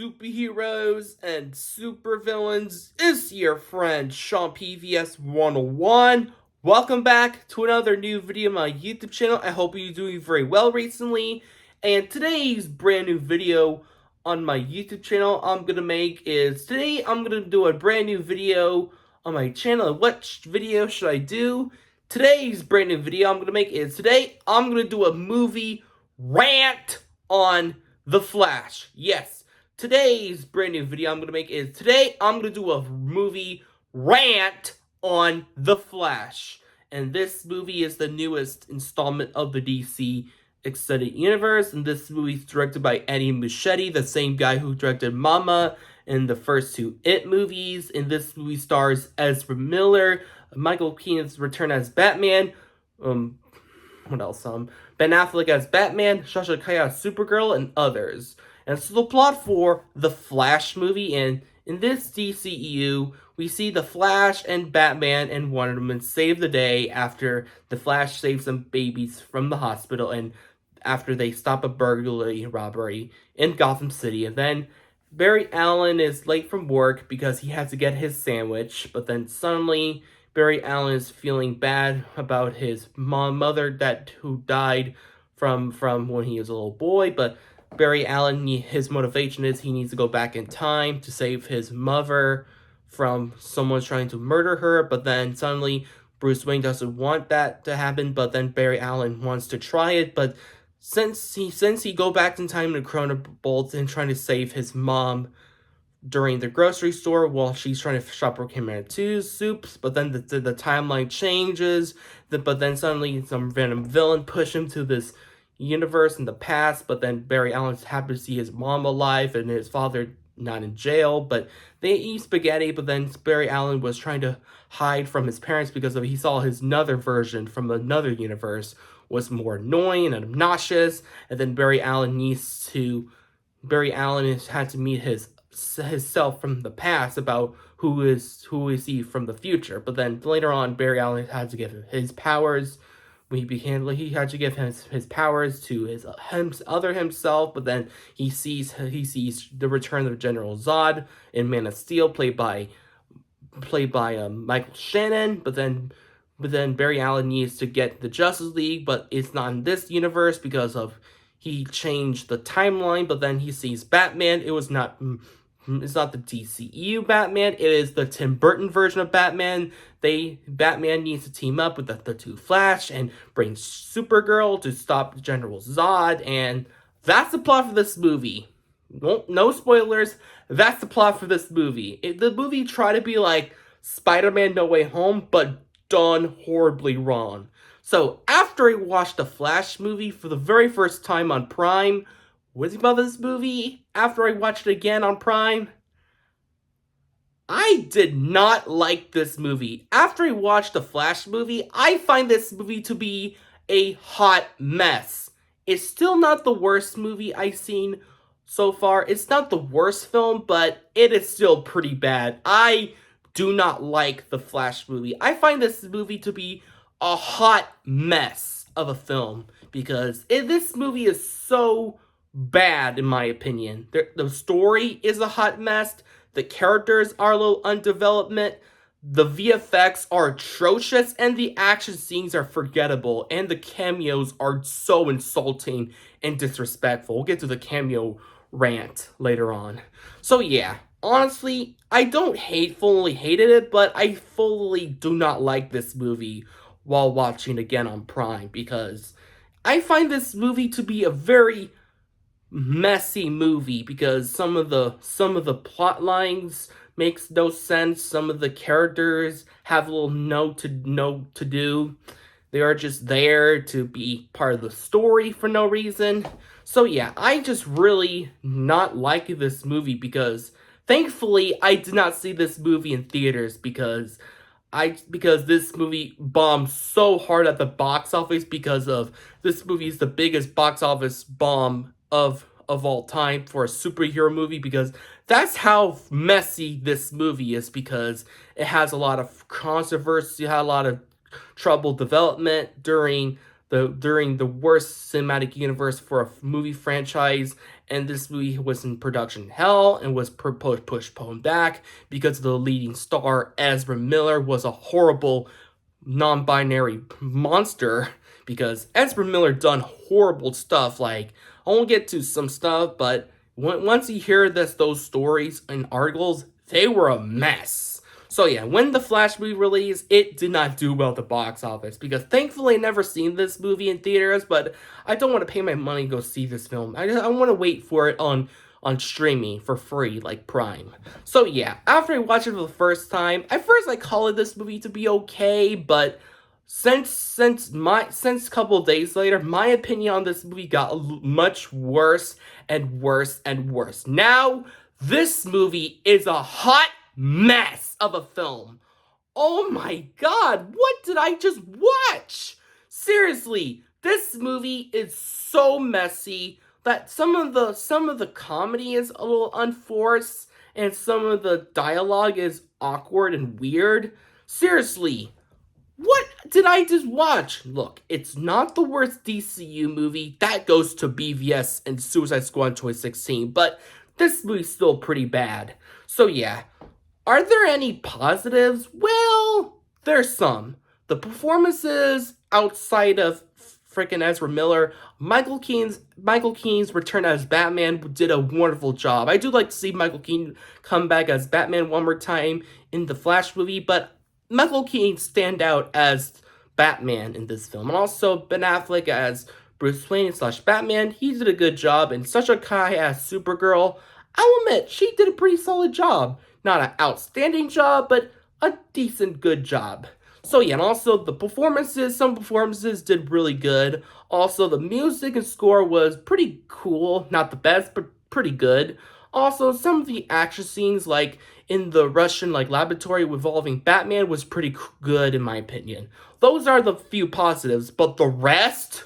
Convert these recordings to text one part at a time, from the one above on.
superheroes and supervillains. It's your friend Sean PVS 101. Welcome back to another new video on my YouTube channel. I hope you're doing very well recently. And today's brand new video on my YouTube channel I'm gonna make is today I'm gonna do a brand new video on my channel. What video should I do? Today's brand new video I'm gonna make is today I'm gonna do a movie rant on The Flash. Yes, today's brand new video I'm going to make is today I'm going to do a movie rant on The Flash. And this movie is the newest installment of the DC Extended Universe. And this movie is directed by Eddie Muschietti, the same guy who directed Mama in the first two It movies. And this movie stars Ezra Miller, Michael Keaton's return as Batman, what else? Ben Affleck as Batman, Sasha Calle as Supergirl, and others. And so the plot for the Flash movie, and in this DCEU, we see the Flash and Batman and Wonder Woman save the day after the Flash saves some babies from the hospital and after they stop a burglary robbery in Gotham City. And then Barry Allen is late from work because he has to get his sandwich, but then suddenly Barry Allen is feeling bad about his mother who died from when he was a little boy, but Barry Allen, his motivation is he needs to go back in time to save his mother from someone trying to murder her, but then suddenly Bruce Wayne doesn't want that to happen, but then Barry Allen wants to try it, but since he go back in time to Chronobolt and trying to save his mom during the grocery store while she's trying to shop for Camera 2's soups, but then the timeline changes, but then suddenly some random villain push him to this universe in the past, but then Barry Allen's happy to see his mom alive and his father not in jail, but they eat spaghetti, but then Barry Allen was trying to hide from his parents because he saw his another version from another universe was more annoying and obnoxious, and then Barry Allen had to meet his self from the past about who is he from the future. But then later on, Barry Allen had to give him his powers. He had to give his powers to his other himself. But then he sees the return of General Zod in Man of Steel, played by Michael Shannon. But then Barry Allen needs to get the Justice League, but it's not in this universe because of he changed the timeline. But then he sees Batman. It's not the DCEU Batman, it is the Tim Burton version of Batman. Batman needs to team up with the two Flash and bring Supergirl to stop General Zod, and that's the plot for this movie. No spoilers, that's the plot for this movie. The movie tried to be like Spider-Man No Way Home, but done horribly wrong. So, after I watched the Flash movie for the very first time on Prime, what about this movie? After I watched it again on Prime, I did not like this movie. After I watched the Flash movie, I find this movie to be a hot mess. It's still not the worst movie I've seen so far. It's not the worst film, but it is still pretty bad. I do not like the Flash movie. I find this movie to be a hot mess of a film because this movie is so bad in my opinion. The story is a hot mess. The characters are a little undevelopment. The VFX are atrocious, and the action scenes are forgettable, and the cameos are so insulting and disrespectful. We'll get to the cameo rant later on. So yeah, honestly, I don't fully hated it, but I fully do not like this movie while watching again on Prime because I find this movie to be a very messy movie because some of the plot lines makes no sense. Some of the characters have a little no to do. They are just there to be part of the story for no reason. So yeah, I just really not like this movie because thankfully I did not see this movie in theaters because this movie bombed so hard at the box office because of this movie is the biggest box office bomb of all time for a superhero movie because that's how messy this movie is because it has a lot of controversy, had a lot of trouble development during during the worst cinematic universe for a movie franchise, and this movie was in production hell and was postponed back because the leading star Ezra Miller was a horrible non-binary monster, because Ezra Miller done horrible stuff. Like, I won't get to some stuff, but once you hear those stories and articles, they were a mess. So yeah, when the Flash movie released, it did not do well at the box office, because thankfully I never seen this movie in theaters, but I don't want to pay my money to go see this film. I want to wait for it on streaming for free, like Prime. So yeah, after I watched it for the first time, at first I called this movie to be okay, but since a couple of days later, my opinion on this movie got much worse and worse and worse. Now, this movie is a hot mess of a film. Oh my god, what did I just watch? Seriously, this movie is so messy that some of the comedy is a little unforced, and some of the dialogue is awkward and weird. Seriously, what did I just watch? Look, it's not the worst DCU movie. That goes to BVS and Suicide Squad 2016, but this movie's still pretty bad. So yeah, are there any positives? Well, there's some. The performances outside of freaking Ezra Miller, Michael Keaton's return as Batman did a wonderful job. I do like to see Michael Keaton come back as Batman one more time in the Flash movie, but Michael Keaton stand out as Batman in this film. And also Ben Affleck as Bruce Wayne / Batman. He did a good job. And Sasha Kai as Supergirl, I'll admit, she did a pretty solid job. Not an outstanding job, but a decent good job. So yeah, and also the performances, some performances did really good. Also, the music and score was pretty cool. Not the best, but pretty good. Also, some of the action scenes, like in the Russian laboratory involving Batman, was pretty good in my opinion. Those are the few positives, but the rest?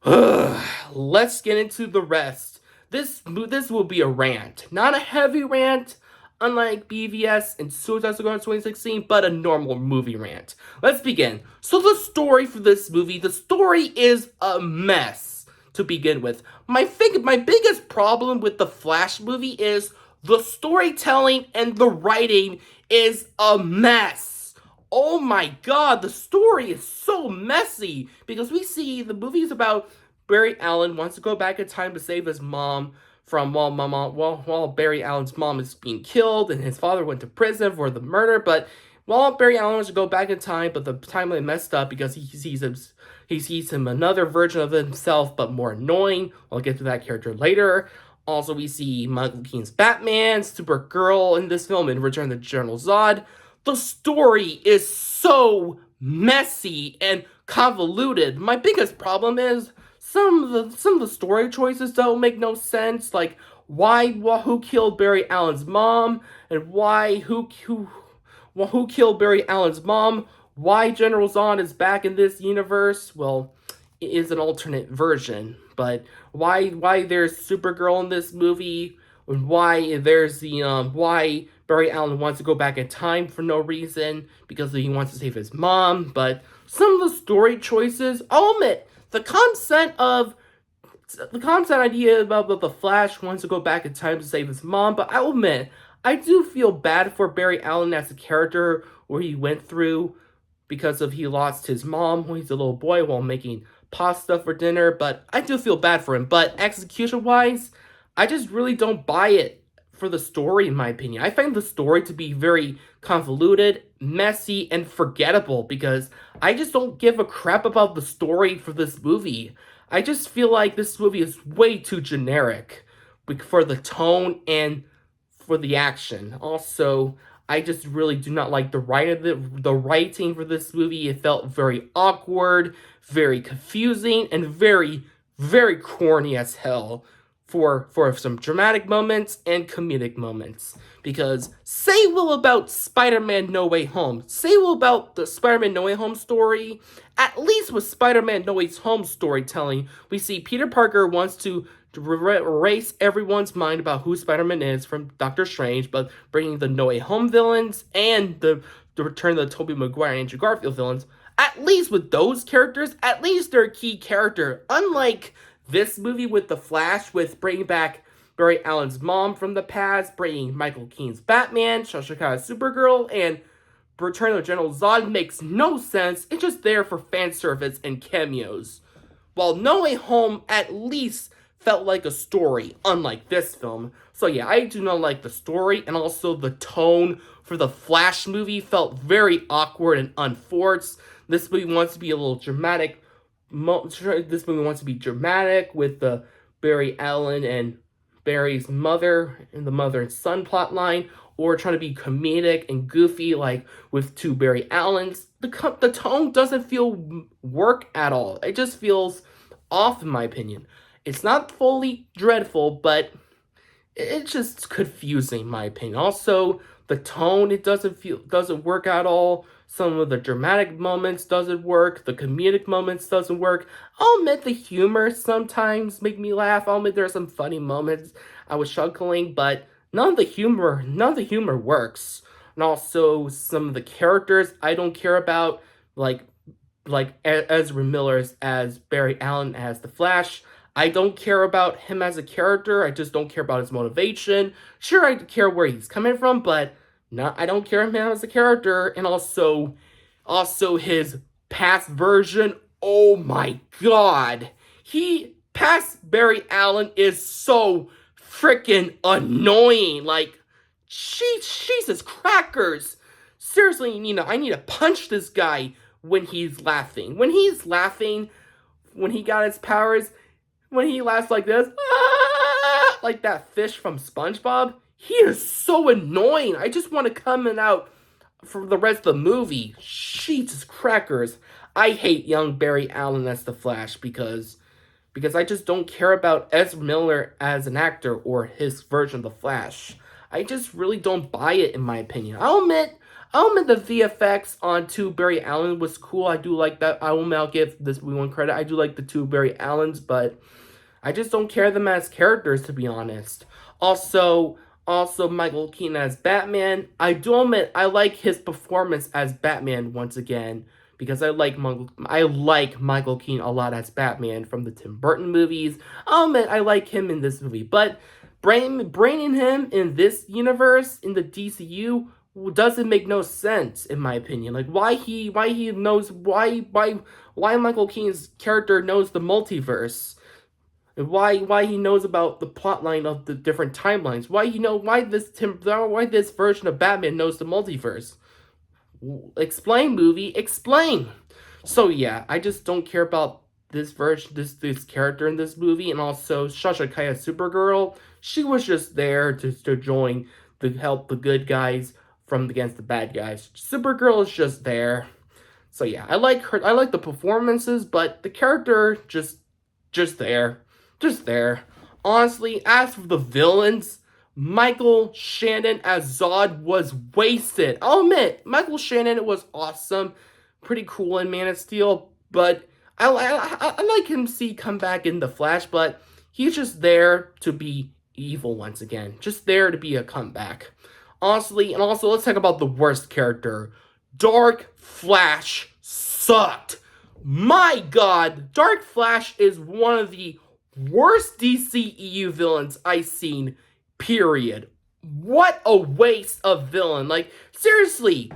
Let's get into the rest. This will be a rant. Not a heavy rant, unlike BVS and Suicide Squad 2016, but a normal movie rant. Let's begin. So the story for this movie, the story is a mess to begin with. My biggest problem with the Flash movie is the storytelling and the writing is a mess. Oh my god, the story is so messy, because we see the movie's about Barry Allen wants to go back in time to save his mom from while Barry Allen's mom is being killed and his father went to prison for the murder. But while Barry Allen wants to go back in time, but the timeline messed up because he sees him another version of himself, but more annoying. I'll get to that character later. Also, we see Michael Keaton's Batman, Supergirl in this film, and Return of the General Zod. The story is so messy and convoluted. My biggest problem is some of the story choices don't make no sense. Like, who killed Barry Allen's mom, and who killed Barry Allen's mom? Why General Zod is back in this universe? Well, it is an alternate version, but why there's Supergirl in this movie, and why there's why Barry Allen wants to go back in time for no reason, because he wants to save his mom. But some of the story choices, I'll admit, the concept idea about the Flash wants to go back in time to save his mom, but I'll admit, I do feel bad for Barry Allen as a character, where he went through because he lost his mom when he's a little boy while making pasta for dinner. But I do feel bad for him. But execution-wise, I just really don't buy it for the story, in my opinion. I find the story to be very convoluted, messy, and forgettable, because I just don't give a crap about the story for this movie. I just feel like this movie is way too generic for the tone and for the action. Also, I just really do not like the writing for this movie. It felt very awkward, very confusing, and very, very corny as hell for some dramatic moments and comedic moments. Because say will about Spider-Man No Way Home. Say will about the Spider-Man No Way Home story. At least with Spider-Man No Way Home storytelling, we see Peter Parker wants to erase everyone's mind about who Spider-Man is from Doctor Strange, but bringing the No Way Home villains and the return of the Tobey Maguire and Andrew Garfield villains, at least with those characters, at least they're a key character. Unlike this movie with The Flash, with bringing back Barry Allen's mom from the past, bringing Michael Keaton's Batman, Sasha Calle's Supergirl, and Return of General Zod makes no sense. It's just there for fan service and cameos. While No Way Home at least felt like a story, unlike this film. So yeah, I do not like the story, and also the tone for the Flash movie felt very awkward and unforced. This movie wants to be a little dramatic. This movie wants to be dramatic with the Barry Allen and Barry's mother and the mother and son plot line, or trying to be comedic and goofy like with two Barry Allens. The tone doesn't feel work at all. It just feels off in my opinion. It's not fully dreadful, but it's just confusing in my opinion. Also, the tone, it doesn't work at all. Some of the dramatic moments doesn't work. The comedic moments doesn't work. I'll admit the humor sometimes make me laugh. I'll admit there are some funny moments I was chuckling, but none of the humor works. And also some of the characters I don't care about, like Ezra Miller as Barry Allen as the Flash. I don't care about him as a character. I just don't care about his motivation. Sure, I care where he's coming from, but I don't care him as a character. And also his past version. Oh my god, past Barry Allen is so freaking annoying. Like, Jesus crackers. Seriously, I need to punch this guy when he's laughing. When he got his powers, when he laughs like this, like that fish from SpongeBob, he is so annoying. I just want to come out for the rest of the movie. Jesus crackers. I hate young Barry Allen as the Flash because I just don't care about Ezra Miller as an actor or his version of the Flash. I just really don't buy it, in my opinion. I'll admit the VFX on two Barry Allen was cool. I do like that. I'll give this movie one credit. I do like the two Barry Allens, but I just don't care them as characters, to be honest. Also Michael Keaton as Batman. I do admit I like his performance as Batman once again, because I like Michael Keaton a lot as Batman from the Tim Burton movies. I'll admit I like him in this movie, but bringing him in this universe, in the DCU, doesn't make no sense, in my opinion. Like, why Michael Keaton's character knows the multiverse, and why he knows about the plotline of the different timelines, why this version of Batman knows the multiverse. Explain, movie, explain. So yeah, I just don't care about this version, this character in this movie. And also Sasha Calle's Supergirl, she was just there to join to help the good guys against the bad guys. Supergirl is just there. So yeah, I like her. I like the performances, but the character just there. Honestly, as for the villains, Michael Shannon as Zod was wasted. I'll admit, Michael Shannon was awesome, pretty cool in Man of Steel, but I like him come back in The Flash, but he's just there to be evil once again. Just there to be a comeback. Honestly, and also let's talk about the worst character. Dark Flash sucked. My god, Dark Flash is one of the worst DCEU villains I've seen, period. What a waste of villain. Like, seriously,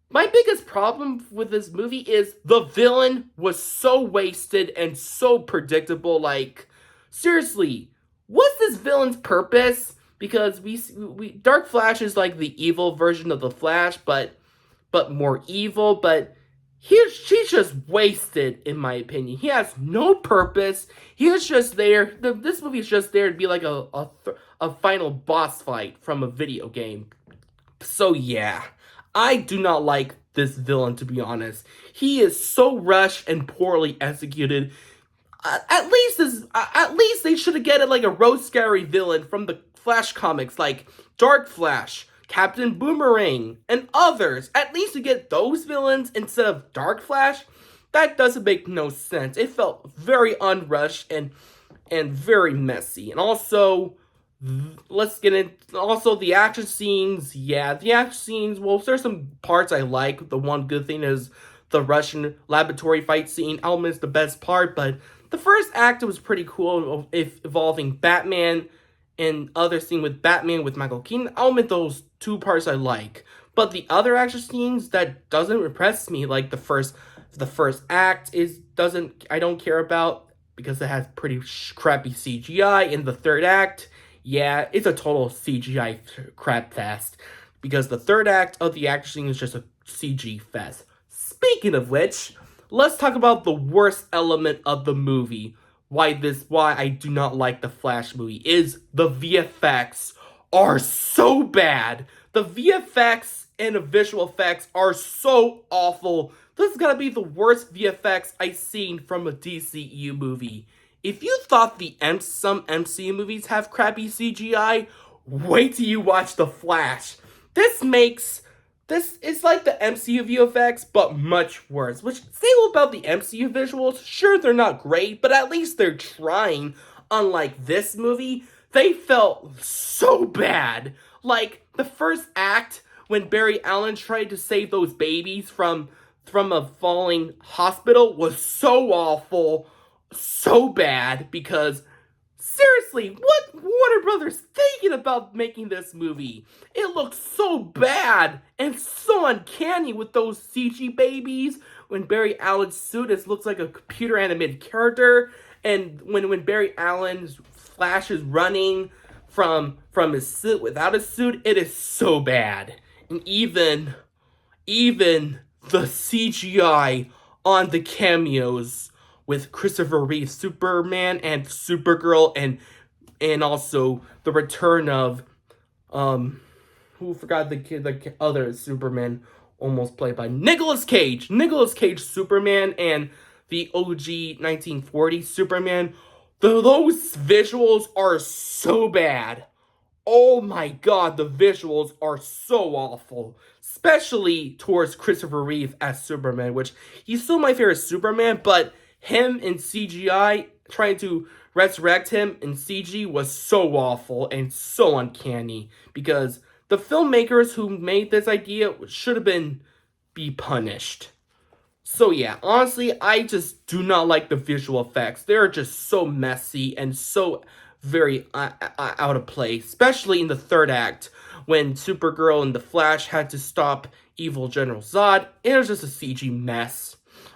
my biggest problem with this movie is the villain was so wasted and so predictable. Like, seriously, what's this villain's purpose? Because Dark Flash is like the evil version of the Flash, but more evil, but she's just wasted, in my opinion. He has no purpose. He is just there. This movie is just there to be like a final boss fight from a video game. So yeah, I do not like this villain, to be honest. He is so rushed and poorly executed. At least they should have get it like a Rose Scary villain from the Flash comics, like Dark Flash, Captain Boomerang, and others. At least to get those villains instead of Dark Flash. That doesn't make no sense. It felt very unrushed and very messy. And also, let's get in. Also, the action scenes. Yeah, the action scenes. Well, there's some parts I like. The one good thing is the Russian laboratory fight scene element is the best part, but the first act was pretty cool, involving Batman and other scene with Batman with Michael Keaton. I'll admit those two parts I like. But the other action scenes that doesn't impress me, like the first act I don't care about because it has pretty crappy CGI. In the third act, yeah, it's a total CGI crap fest because the third act of the action scene is just a CG fest. Speaking of which, let's talk about the worst element of the movie. Why I do not like the Flash movie is the VFX are so bad. The VFX and the visual effects are so awful. This is gonna be the worst VFX I've seen from a DCEU movie. If you thought some MCU movies have crappy CGI, wait till you watch The Flash. This is like the MCU VFX, but much worse. Which, say about the MCU visuals, sure, they're not great, but at least they're trying. Unlike this movie, they felt so bad. Like, the first act, when Barry Allen tried to save those babies from a falling hospital, was so awful, so bad, because seriously, what Warner Brothers thinking about making this movie? It looks so bad and so uncanny with those CG babies. When Barry Allen's suit looks like a computer animated character, and when Barry Allen's Flash is running from his suit without a suit, it is so bad. And even the CGI on the cameos with Christopher Reeve Superman and Supergirl, and also the return of who forgot the other Superman, almost played by Nicolas Cage Superman, and the OG 1940 Superman. Those visuals are so bad. Oh my god, the visuals are so awful. Especially towards Christopher Reeve as Superman, which he's still my favorite Superman, but him in CGI, trying to resurrect him in CG was so awful and so uncanny. Because the filmmakers who made this idea should have be punished. So yeah, honestly, I just do not like the visual effects. They're just so messy and so very out of place, especially in the third act when Supergirl and the Flash had to stop evil General Zod. It was just a CG mess.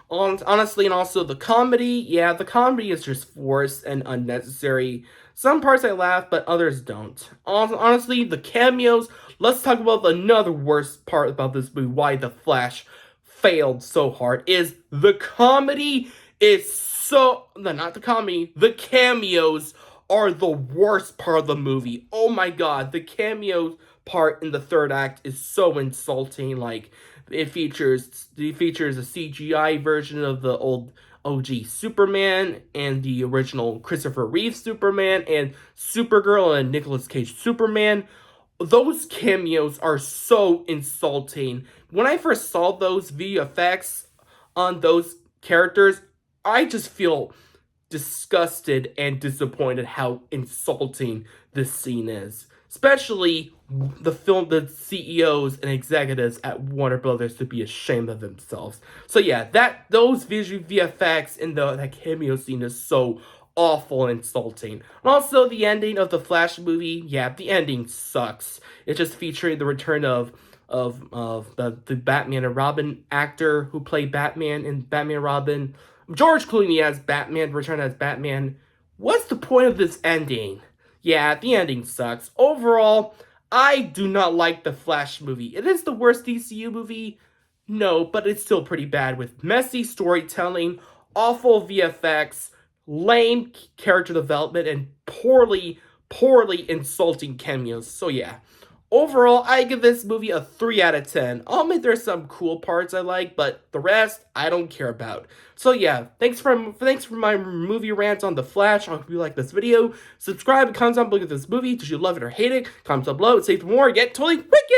Honestly, and also the comedy, yeah, the comedy is just forced and unnecessary. Some parts I laugh, but others don't. Honestly, the cameos, let's talk about another worst part about this movie, why the Flash failed so hard, is the comedy is so, no, not the comedy, the cameos are the worst part of the movie. Oh my god, the cameos part in the third act is so insulting. Like, it features a CGI version of the old OG Superman and the original Christopher Reeve Superman and Supergirl and Nicolas Cage Superman. Those cameos are so insulting. When I first saw those VFX on those characters, I just feel disgusted and disappointed how insulting this scene is. Especially the CEOs and executives at Warner Brothers to be ashamed of themselves. So yeah, those visual VFX in that cameo scene is so awful and insulting. And also the ending of the Flash movie, yeah, the ending sucks. It's just featuring the return of the Batman and Robin actor who played Batman in Batman and Robin. George Clooney as Batman, returned as Batman. What's the point of this ending? Yeah, the ending sucks. Overall, I do not like the Flash movie. It is the worst DCU movie? No, but it's still pretty bad with messy storytelling, awful VFX, lame character development, and poorly insulting cameos. So yeah, overall, I give this movie a 3 out of 10. I'll admit there's some cool parts I like, but the rest, I don't care about. So yeah, thanks for my movie rant on The Flash. I hope you like this video. Subscribe and comment down below this movie. Did you love it or hate it? Comment down below and say for more. Get totally wicked!